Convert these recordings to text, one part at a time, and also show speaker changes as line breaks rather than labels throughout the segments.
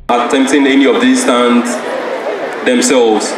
attempting any of these stunts themselves.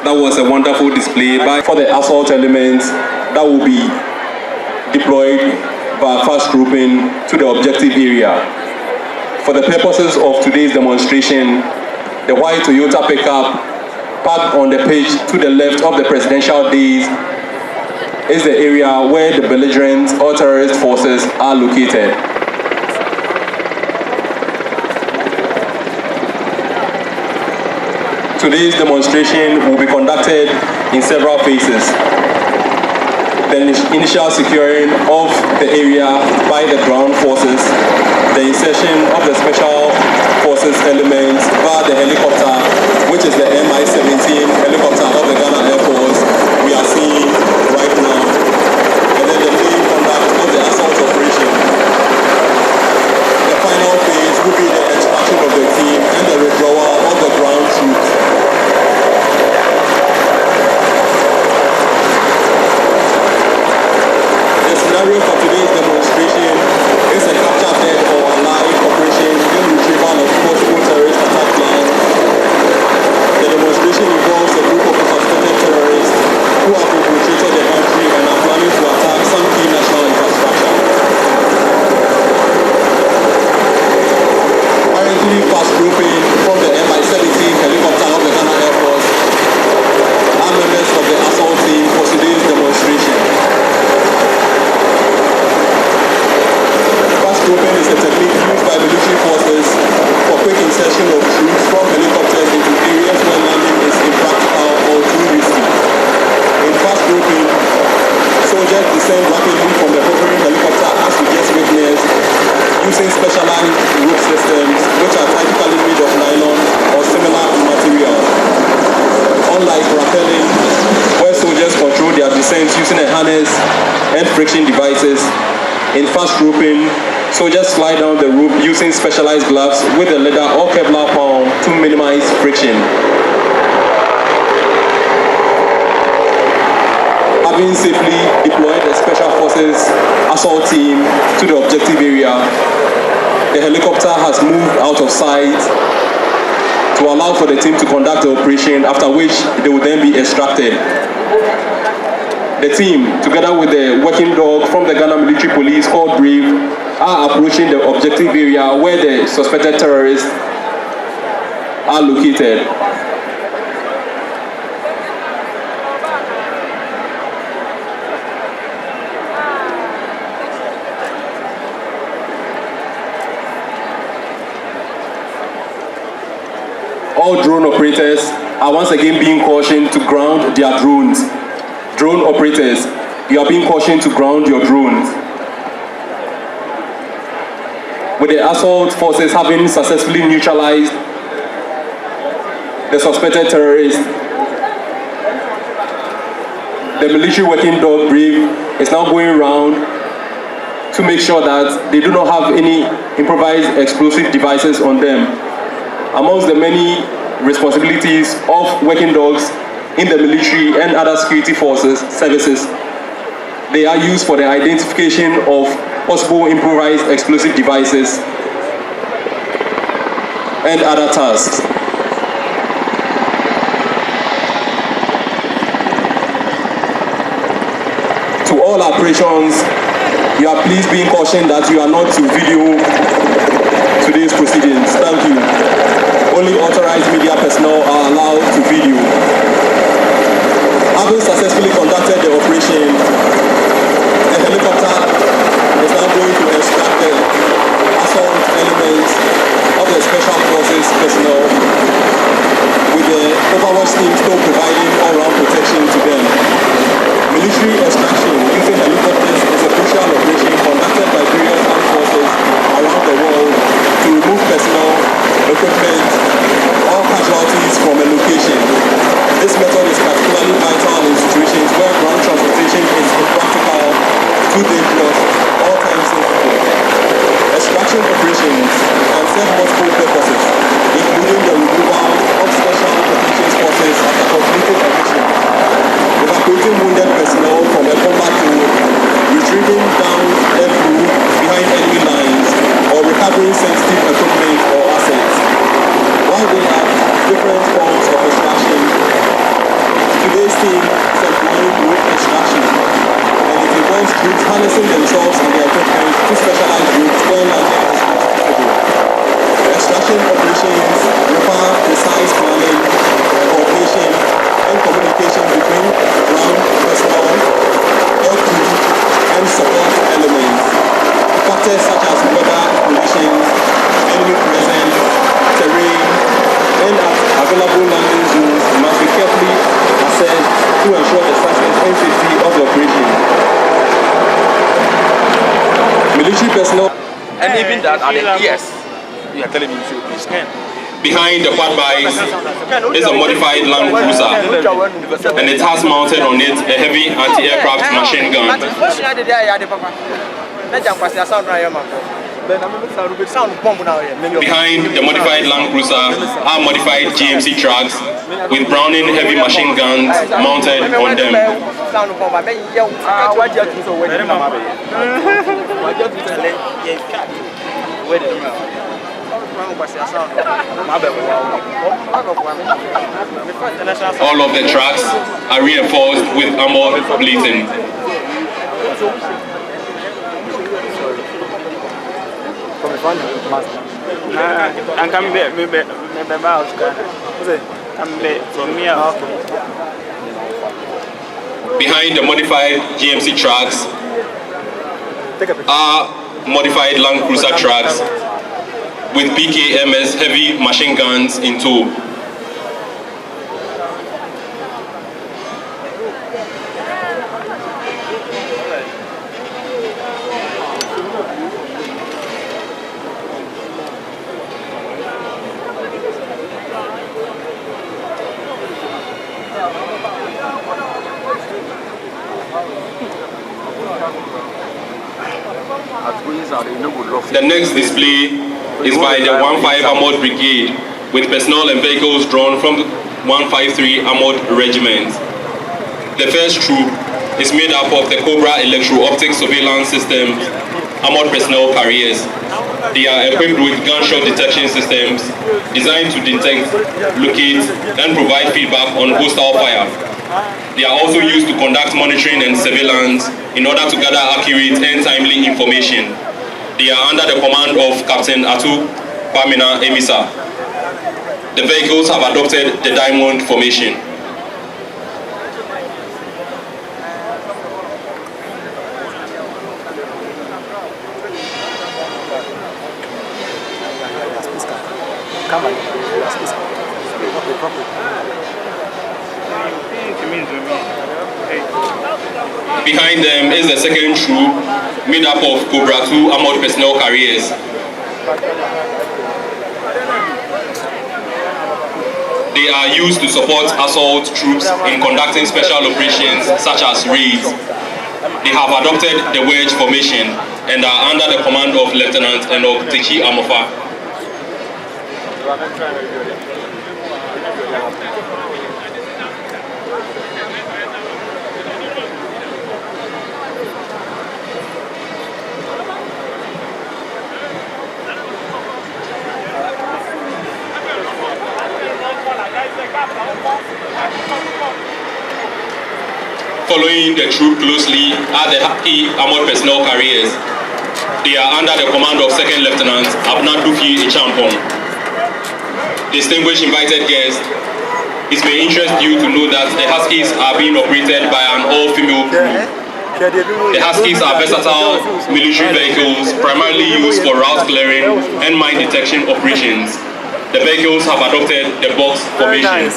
That was a wonderful display for the assault elements that will be deployed by fast grouping to the objective area. For the purposes of today's demonstration, the white Toyota pickup parked on the pitch to the left of the presidential dais is the area where the belligerent or terrorist forces are located. Today's demonstration will be conducted in several phases. The initial securing of the area by the ground forces, the insertion of the special forces elements via the helicopter, which is the Mi-17 helicopter of the Ghana Air Force we are seeing right now, and then the main conduct of the assault operation. The final phase will be the extraction of the team and the withdrawal of the ground troops. The scenario for today's demonstration is a capture dead or alive operation in retrieval of possible terrorist attack plans. The demonstration involves a group of suspected terrorists who have infiltrated the country and are planning to attack some key national infrastructure. Currently fast grouping from the Mi-17 helicopter of the Ghana Air Force are members of the assault team for today's demonstration. Fast grouping is a technique used by military forces for quick insertion of troops from helicopters into areas where landing is impractical or too risky. In fast grouping, soldiers descend rapidly from the hovering helicopter as we just witnessed, using specialized rope systems which are typically made of nylon or similar materials. Unlike rappelling, where soldiers control their descent using a harness and friction devices, in fast grouping, soldiers slide down the rope using specialized gloves with a leather or Kevlar palm to minimize friction. Having safely deployed the Special Forces assault team to the objective area, the helicopter has moved out of sight to allow for the team to conduct the operation, after which they will then be extracted. The team, together with the working dog from the Ghana Military Police called Brave, are approaching the objective area where the suspected terrorists are located. All drone operators are once again being cautioned to ground their drones. Drone operators, you are being cautioned to ground your drones. With the assault forces having successfully neutralized the suspected terrorists, the military working dog Brave is now going around to make sure that they do not have any improvised explosive devices on them. Amongst the many responsibilities of working dogs in the military and other security forces services, they are used for the identification of possible improvised explosive devices and other tasks. To all operations, you are please being cautioned that you are not to video today's proceedings. Thank you. Only authorized media personnel are allowed to video. Having successfully conducted the operation, the helicopter going to extract the assault elements of the Special Forces personnel with the Overwatch team still providing all-round protection to them. Military extraction using helicopters is a crucial operation conducted by various armed forces around the world to remove personnel, equipment, or casualties from a location. This method is particularly vital in situations where ground transportation is impractical, too dangerous, or time sensitive. Extraction operations can serve multiple purposes, including the removal of special operations forces after completing a mission, evacuating wounded personnel from a combat zone, retrieving downed aircrew behind enemy lines, or recovering sensitive equipment or assets. While they have different forms of extraction, today's team is employing rope extraction, and it involves troops harnessing themselves and their equipment to specialized ropes where landing is possible. Extraction operations require precise planning, coordination, and communication between ground personnel, aircrew, and support elements. Factors such as weather conditions, enemy presence, terrain, and available landing zones must be carefully assessed to ensure the success and safety of the operation. Military personnel.
And even that, yes, you are telling me you should.
Behind the quad bikes is a modified Land Cruiser, and it has mounted on it a heavy anti-aircraft machine gun. Behind the modified Land Cruiser are modified GMC trucks with Browning heavy machine guns mounted on them. All of the tracks are reinforced with armored plating. Behind the modified GMC tracks are modified Land Cruiser tracks with PKMS heavy machine guns in tow. The next display is by the 1-5 Armored Brigade, with personnel and vehicles drawn from the 153 Armored Regiment. The first troop is made up of the Cobra electro-optic surveillance system armored personnel carriers. They are equipped with gunshot detection systems designed to detect, locate, and provide feedback on hostile fire. They are also used to conduct monitoring and surveillance in order to gather accurate and timely information. They are under the command of Captain Atu Pamina Emisa. The vehicles have adopted the diamond formation. Behind them is the second troop, made up of Cobra 2 armored personnel carriers. They are used to support assault troops in conducting special operations such as raids. They have adopted the wedge formation and are under the command of Lieutenant Enoch Techi Amofa. Following the troop closely are the Haki armored personnel carriers. They are under the command of Second Lieutenant Abna Dufi Echampong. Distinguished invited guests, it may interest you to know that the Huskies are being operated by an all-female crew. The Huskies are versatile military vehicles primarily used for route clearing and mine detection operations. The vehicles have adopted the box formation.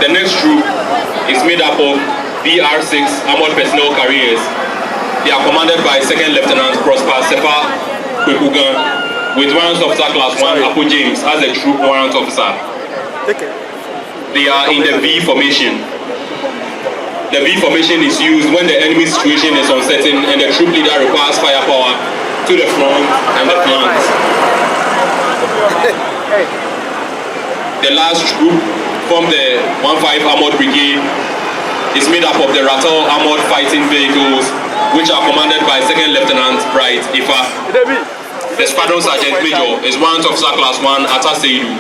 The next troop is made up of BR-6 armored personnel carriers. They are commanded by 2nd Lieutenant Prosper Sefa Kwekugan, with warrant officer class 1 Apo James as a troop warrant officer. They are in the V formation. The V formation is used when the enemy situation is uncertain and the troop leader requires firepower to the front and the flanks. The last troop from the 1-5 Armored Brigade is made up of the Rattle Armored Fighting Vehicles, which are commanded by 2nd Lieutenant Bright Ifa. The Squadron Sergeant Major is warrant officer class 1 Ata Seidu.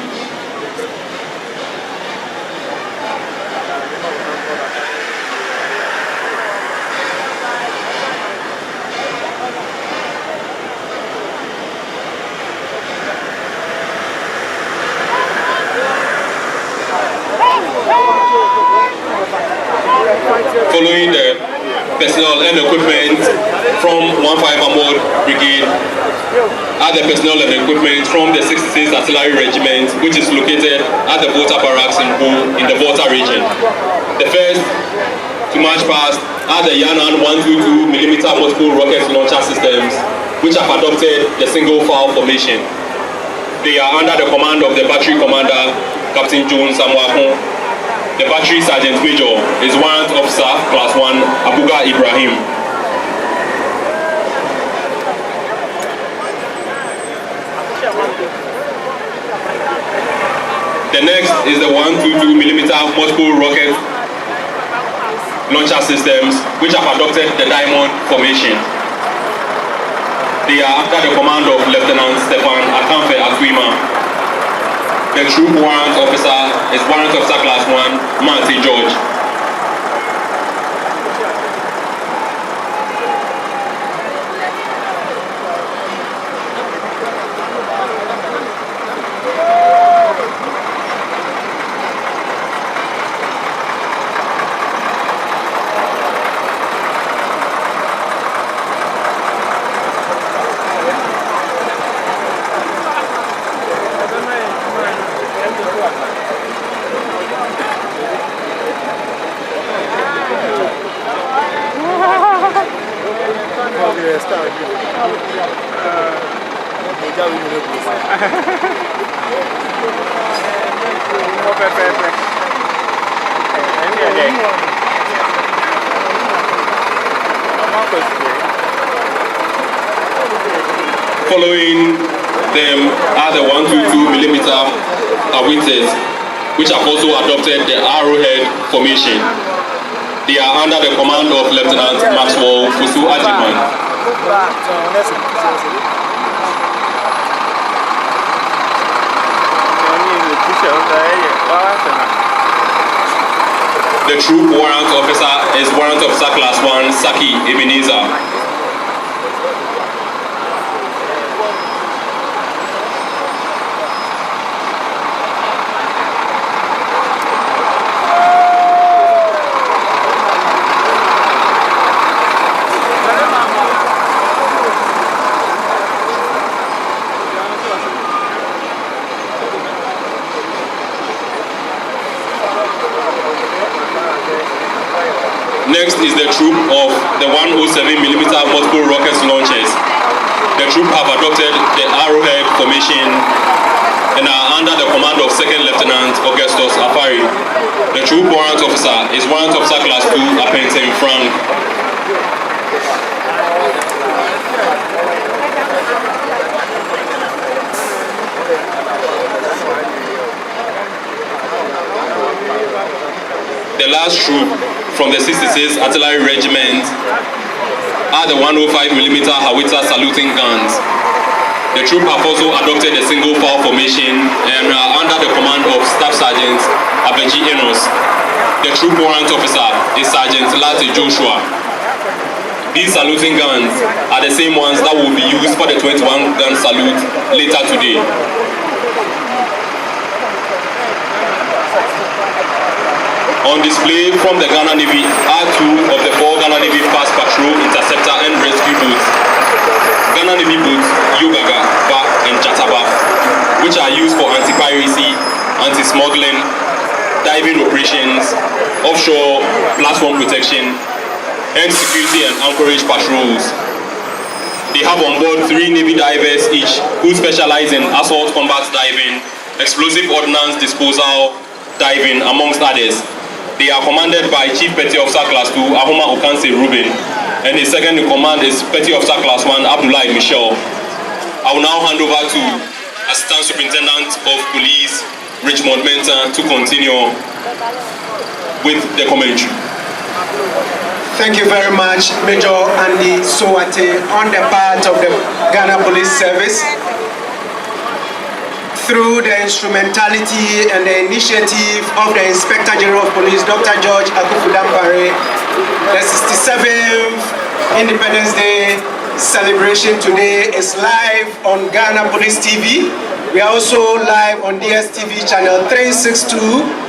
Following the personnel and equipment from 1-5 Armored Brigade are the personnel and equipment from the 66th Artillery Regiment, which is located at the Volta Barracks in Bull in the Volta region. The first to march past are the Yanan 122mm multiple rocket launcher systems, which have adopted the single file formation. They are under the command of the battery commander, Captain John Samuakon. The battery sergeant major is warrant officer class 1 Abuga Ibrahim. The next is the 122mm multiple rocket launcher systems, which have adopted the diamond formation. They are under the command of Lieutenant Stefan Akamfe Atwima. The troop warrant officer is warrant officer class 1 Marty George. Following them are the 122mm howitzers, which have also adopted the arrowhead formation. They are under the command of Lieutenant Maxwell Fusu Ajiman. The troop warrant officer is warrant officer class 1 Saki Ebenezer. Next is the troop of the 107mm multiple rocket launchers. The troop have adopted the arrowhead formation and are under the command of 2nd Lieutenant Augustus Afari. The troop warrant officer is warrant officer class 2 Apentin Frank. The last troop from the 66th Artillery Regiment are the 105mm howitzer saluting guns. The troop have also adopted a single file formation and are under the command of Staff Sergeant Abeji Enos. The troop warrant officer is Sergeant Lati Joshua. These saluting guns are the same ones that will be used for the 21-gun salute later today. On display from the Ghana Navy are 2 of the 4 Ghana Navy fast patrol, interceptor and rescue boats. Ghana Navy boats Yogaga, Ba and Jataba, which are used for anti-piracy, anti-smuggling, diving operations, offshore platform protection, and security and anchorage patrols. They have on board 3 Navy divers each who specialize in assault combat diving, explosive ordnance disposal diving, amongst others. They are commanded by Chief Petty Officer Class 2 Ahoma Okanse Ruben, and his second in command is Petty Officer Class 1 Abdullah Michel. I will now hand over to Assistant Superintendent of Police Richmond Mensah to continue with the commentary.
Thank you very much, Major Andy Sowate, on the part of the Ghana Police Service. Through the instrumentality and the initiative of the Inspector General of Police, Dr. George Akufu-Dampare, the 67th Independence Day celebration today is live on Ghana Police TV. We are also live on DSTV channel 362,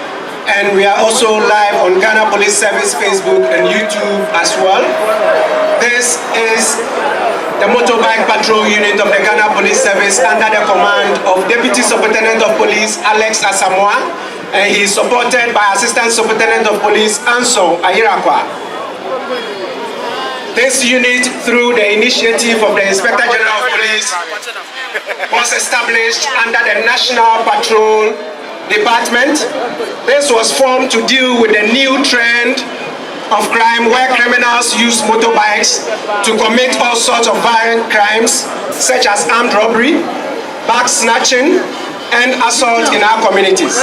and we are also live on Ghana Police Service Facebook and YouTube as well. This is the Motorbike Patrol Unit of the Ghana Police Service under the command of Deputy Superintendent of Police Alex Asamoah, and he is supported by Assistant Superintendent of Police Anson Ayirakwa. This unit, through the initiative of the Inspector General of Police, was established under the National Patrol Department. This was formed to deal with the new trend of crime where criminals use motorbikes to commit all sorts of violent crimes such as armed robbery, bag snatching, and assault in our communities.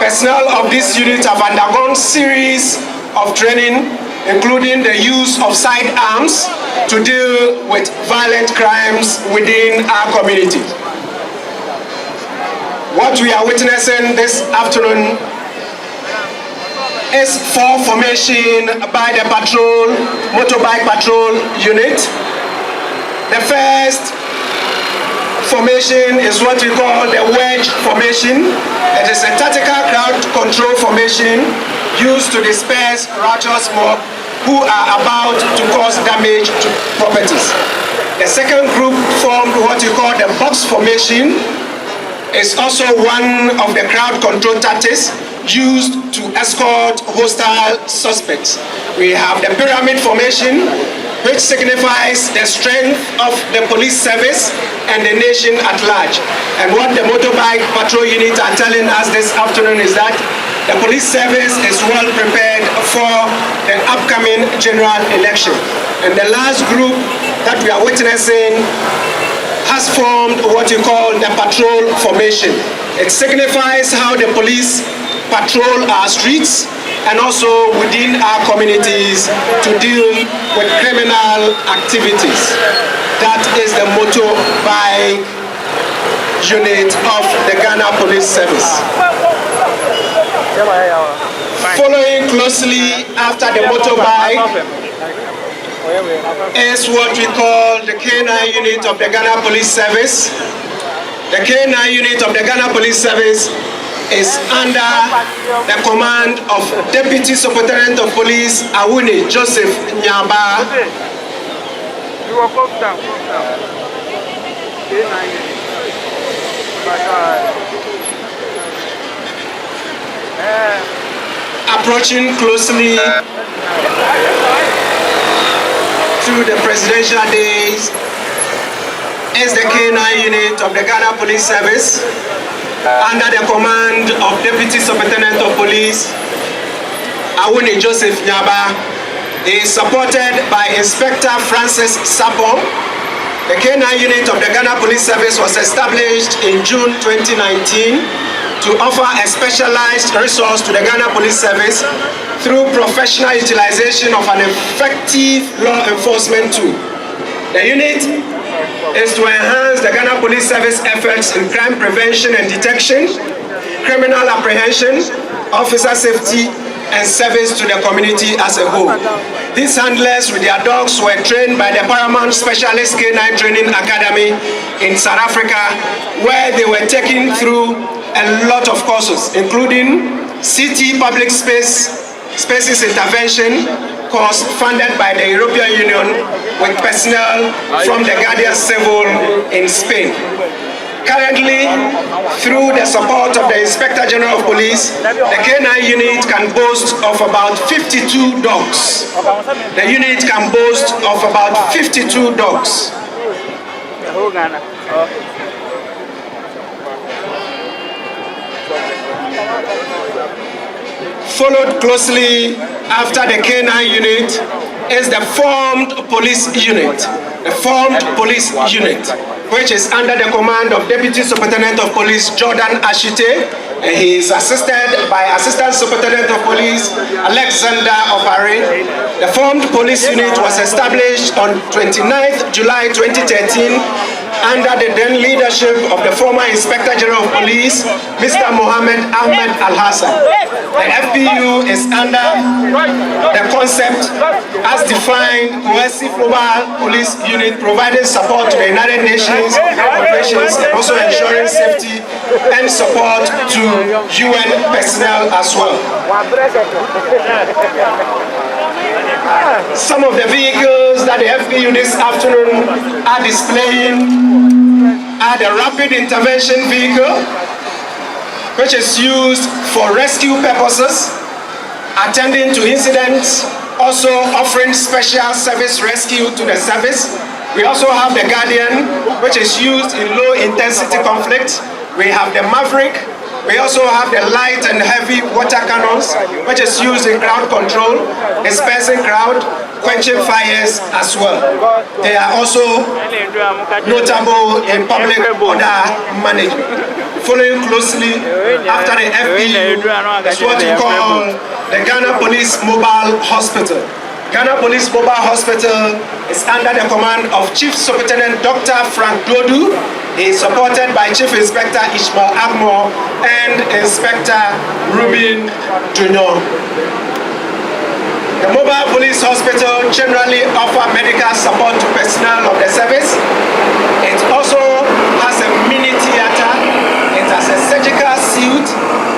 Personnel of this unit have undergone series of training, including the use of sidearms to deal with violent crimes within our community. What we are witnessing this afternoon is for formation by the motorbike patrol unit. The first formation is what we call the wedge formation. It is a tactical crowd control formation used to disperse riotous mob who are about to cause damage to properties. The second group formed what we call the box formation. Is also one of the crowd control tactics used to escort hostile suspects. We have the pyramid formation, which signifies the strength of the police service and the nation at large. And what the motorbike patrol unit are telling us this afternoon is that the police service is well prepared for the upcoming general election. And the last group that we are witnessing has formed what you call the patrol formation. It signifies how the police patrol our streets and also within our communities to deal with criminal activities. That is the motorbike unit of the Ghana Police Service. Following closely after the motorbike is what we call the K9 unit of the Ghana Police Service. The K9 unit of the Ghana Police Service is under the command of Deputy Superintendent of Police Awuni Joseph Nyaba. Approaching closely to the presidential days is the K9 unit of the Ghana Police Service under the command of Deputy Superintendent of Police Awuni Joseph Nyaba. He is supported by Inspector Francis Sapon. The K9 unit of the Ghana Police Service was established in June 2019 to offer a specialized resource to the Ghana Police Service through professional utilization of an effective law enforcement tool. The unit is to enhance the Ghana Police Service efforts in crime prevention and detection, criminal apprehension, officer safety, and service to the community as a whole. These handlers with their dogs were trained by the Paramount Specialist Canine Training Academy in South Africa, where they were taken through a lot of courses, including CT Public Spaces Intervention course funded by the European Union with personnel from the Guardia Civil in Spain. Currently, through the support of the Inspector General of Police, the K9 unit can boast of about 52 dogs. The unit can boast of about 52 dogs. Followed closely after the K9 unit is the formed police unit. The formed police unit, which is under the command of Deputy Superintendent of Police Jordan Ashite, and he is assisted by Assistant Superintendent of Police Alexander Opare. The formed police unit was established on 29th July 2013 under the then leadership of the former Inspector General of Police, Mr. Mohammed Ahmed Al-Hassan. The FPU is under the concept as defined Cohesive Mobile Police Unit, providing support to the United Nations operations and also ensuring safety and support to UN personnel as well. Some of the vehicles that the FPU this afternoon are displaying are the Rapid Intervention Vehicle, which is used for rescue purposes, attending to incidents, also offering special service rescue to the service. We also have the Guardian, which is used in low-intensity conflict. We have the Maverick. We also have the light and heavy water cannons, which is used in crowd control, dispersing crowd, quenching fires as well. They are also notable in public order management. Following closely after the FPU is what we call the Ghana Police Mobile Hospital. Ghana Police Mobile Hospital is under the command of Chief Superintendent Dr. Frank Dodu. He is supported by Chief Inspector Ishmael Agmo and Inspector Ruben Junior. The Mobile Police Hospital generally offers medical support to personnel of the service. It also has a mini theater. It has a surgical suite.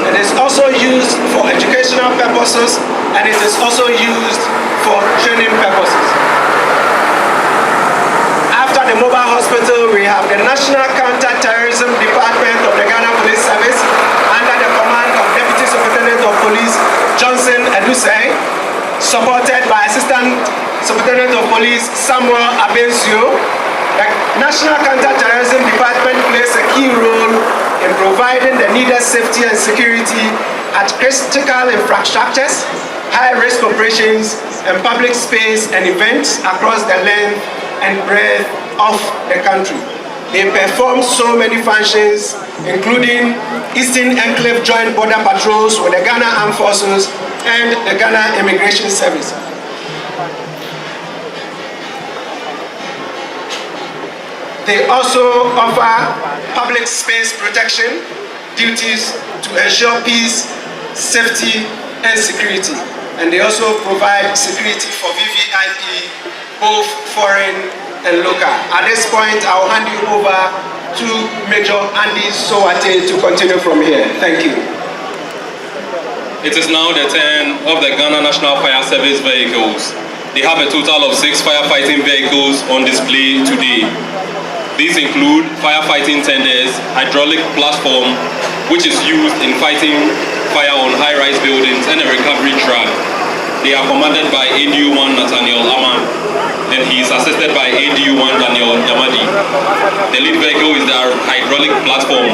It is also used for educational purposes, and it is also used for training purposes. After the mobile hospital, we have the National Counter-Terrorism Department of the Ghana Police Service under the command of Deputy Superintendent of Police Johnson Edusei, supported by Assistant Superintendent of Police Samuel Abensio. The National Counter-Terrorism Department plays a key role in providing the needed safety and security at critical infrastructures, high-risk operations, and public space and events across the length and breadth of the country. They perform so many functions, including Eastern Enclave Joint Border Patrols with the Ghana Armed Forces and the Ghana Immigration Service. They also offer public space protection duties to ensure peace, safety, and security. And they also provide security for VVIP, both foreign and local. At this point, I'll hand you over to Major Andy Sowate to continue from here. Thank you.
It is now the turn of the Ghana National Fire Service vehicles. They have a total of 6 firefighting vehicles on display today. These include firefighting tenders, hydraulic platform, which is used in fighting fire on high-rise buildings, and a recovery truck. They are commanded by ADU-1 Nathaniel Aman, and he is assisted by ADU-1 Daniel Yamadi. The lead vehicle is the hydraulic platform.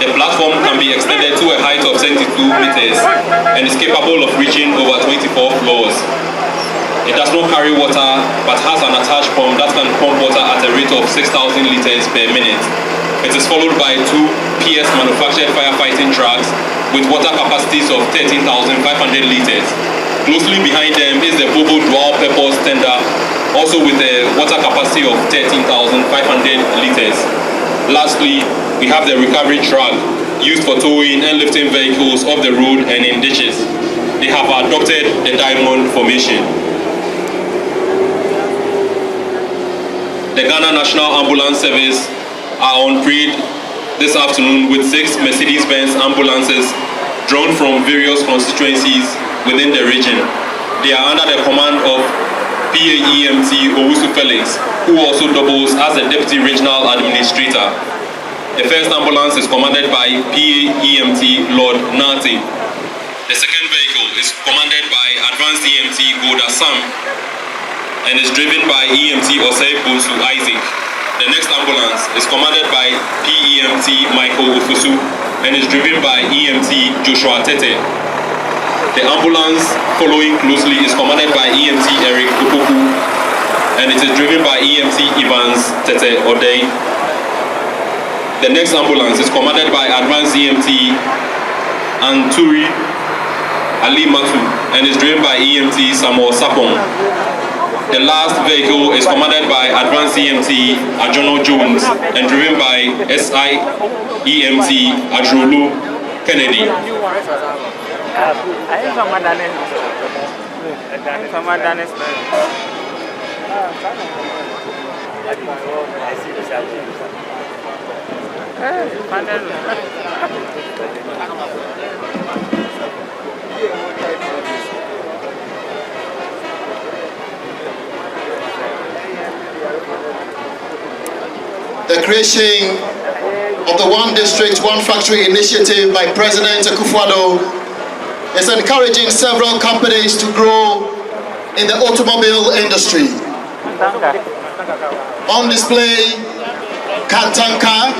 The platform can be extended to a height of 72 meters and is capable of reaching over 24 floors. It does not carry water, but has an attached pump that can pump water at a rate of 6,000 liters per minute. It is followed by 2 PS manufactured firefighting trucks with water capacities of 13,500 liters. Closely behind them is the Bobo dual purpose tender, also with a water capacity of 13,500 liters. Lastly, we have the recovery truck used for towing and lifting vehicles off the road and in ditches. they have adopted the diamond formation. The Ghana National Ambulance Service are on parade this afternoon with 6 Mercedes-Benz ambulances drawn from various constituencies within the region. They are under the command of PAEMT Owusu Felix, who also doubles as the Deputy Regional Administrator. The first ambulance is commanded by PAEMT Lord Nati. The second vehicle is commanded by Advanced EMT Goda Sam and is driven by EMT Osei Bonsu Isaac. The next ambulance is commanded by PEMT Michael Ofusu and is driven by EMT Joshua Tete. The ambulance following closely is commanded by EMT Eric Opoku and it is driven by EMT Evans Tete Odei. The next ambulance is commanded by Advanced EMT Anturi Ali Matu and is driven by EMT Samuel Sapong. The last vehicle is commanded by Advanced EMT Ajono Jones and driven by SI EMT Adrolu Kennedy.
The creation of the One District, One Factory initiative by President Akufo-Addo is encouraging several companies to grow in the automobile industry. On display, Kantanka,